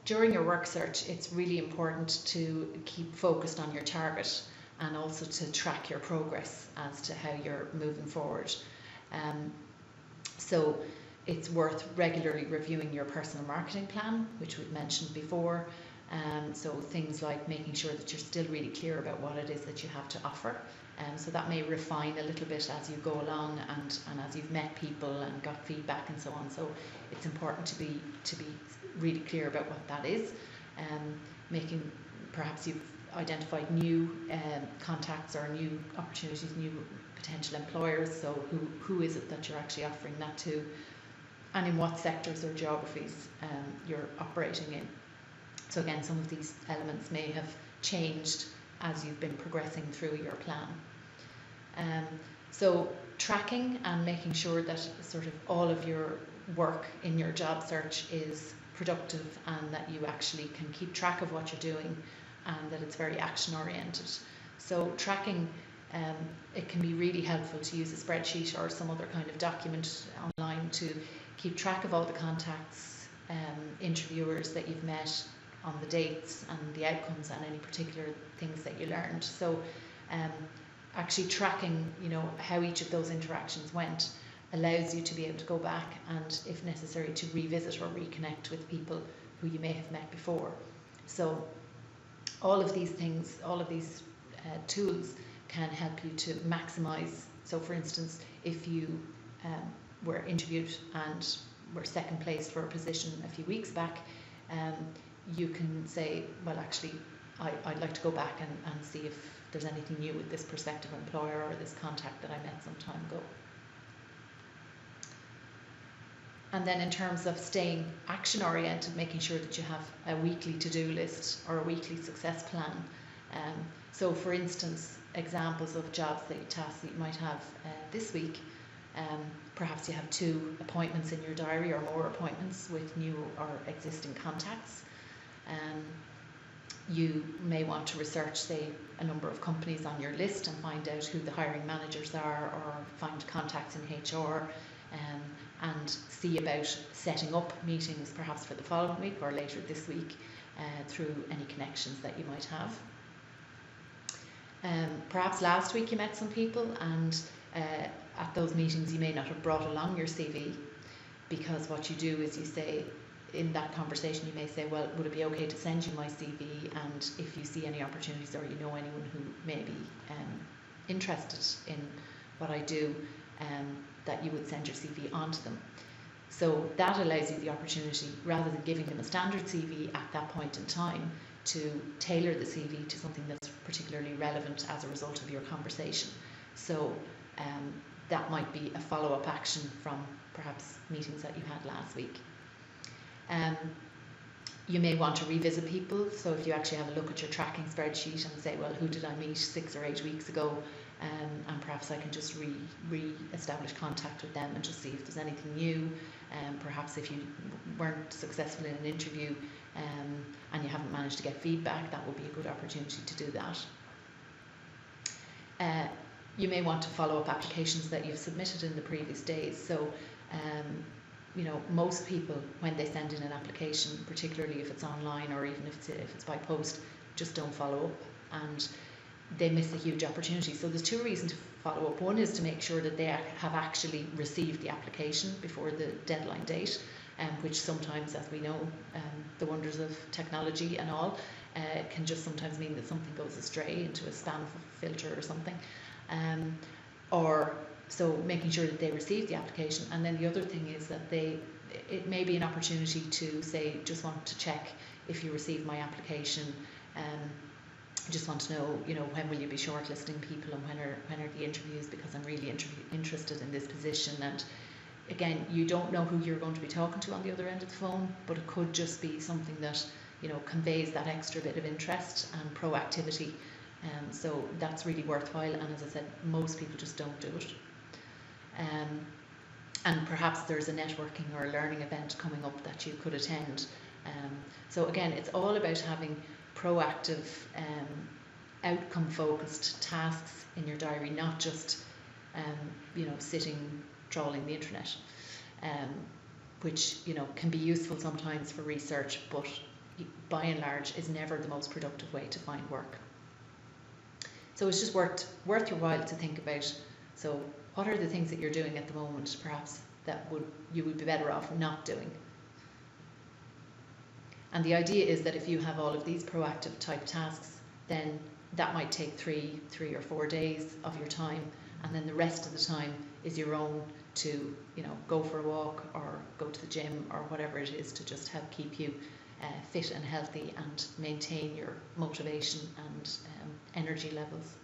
during your work search, it's really important to keep focused on your target and also to track your progress as to how you're moving forward. So it's worth regularly reviewing your personal marketing plan, which we've mentioned before. So things like making sure that you're still really clear about what it is that you have to offer. So that may refine a little bit as you go along and as you've met people and got feedback and so on. So it's important to be really clear about what that is. Making, perhaps you've identified new contacts or new opportunities, new potential employers. So who is it that you're actually offering that to, and in what sectors or geographies you're operating in. So again, some of these elements may have changed as you've been progressing through your plan. So tracking and making sure that sort of all of your work in your job search is productive and that you actually can keep track of what you're doing and that it's very action oriented. So tracking, it can be really helpful to use a spreadsheet or some other kind of document online to keep track of all the contacts, interviewers that you've met, on the dates and the outcomes and any particular things that you learned. So actually tracking, how each of those interactions went allows you to be able to go back and, if necessary, to revisit or reconnect with people who you may have met before. So all of these things, all of these tools can help you to maximize. So for instance, if you were interviewed and were second place for a position a few weeks back, you can say, well, actually, I'd like to go back and see if there's anything new with this prospective employer or this contact that I met some time ago. And then in terms of staying action oriented, making sure that you have a weekly to-do list or a weekly success plan. So for instance, examples of tasks that you might have this week, perhaps you have 2 appointments in your diary or more appointments with new or existing contacts. You may want to research, say, a number of companies on your list and find out who the hiring managers are, or find contacts in HR, and see about setting up meetings perhaps for the following week or later this week through any connections that you might have. Perhaps last week you met some people and at those meetings you may not have brought along your CV, because what you do is you say, in that conversation you may say, well, would it be okay to send you my CV, and if you see any opportunities or you know anyone who may be interested in what I do, that you would send your CV on to them. So that allows you the opportunity, rather than giving them a standard CV at that point in time, to tailor the CV to something that's particularly relevant as a result of your conversation. So that might be a follow-up action from perhaps meetings that you had last week. You may want to revisit people, so if you actually have a look at your tracking spreadsheet and say, well, who did I meet 6 or 8 weeks ago, and perhaps I can just re-establish contact with them and just see if there's anything new. Perhaps if you weren't successful in an interview and you haven't managed to get feedback, that would be a good opportunity to do that. You may want to follow up applications that you've submitted in the previous days. So most people, when they send in an application, particularly if it's online or even if it's by post, just don't follow up, and they miss a huge opportunity. So there's 2 reasons to follow up. One is to make sure that they have actually received the application before the deadline date, which sometimes, as we know, the wonders of technology and all, can just sometimes mean that something goes astray into a spam filter or something. So making sure that they receive the application. And then the other thing is that it may be an opportunity to say, just want to check if you receive my application, just want to know, when will you be shortlisting people, and when are the interviews, because I'm really interested in this position. And again, you don't know who you're going to be talking to on the other end of the phone, but it could just be something that conveys that extra bit of interest and proactivity. So that's really worthwhile, and as I said, most people just don't do it. And perhaps there's a networking or a learning event coming up that you could attend. So again, it's all about having proactive, outcome-focused tasks in your diary, not just sitting trawling the internet, which can be useful sometimes for research, but by and large, is never the most productive way to find work. So it's just worth your while to think about, so what are the things that you're doing at the moment, perhaps, that you would be better off not doing. And the idea is that if you have all of these proactive type tasks, then that might take three or 4 days of your time, and then the rest of the time is your own to, go for a walk or go to the gym or whatever it is to just help keep you fit and healthy and maintain your motivation and energy levels.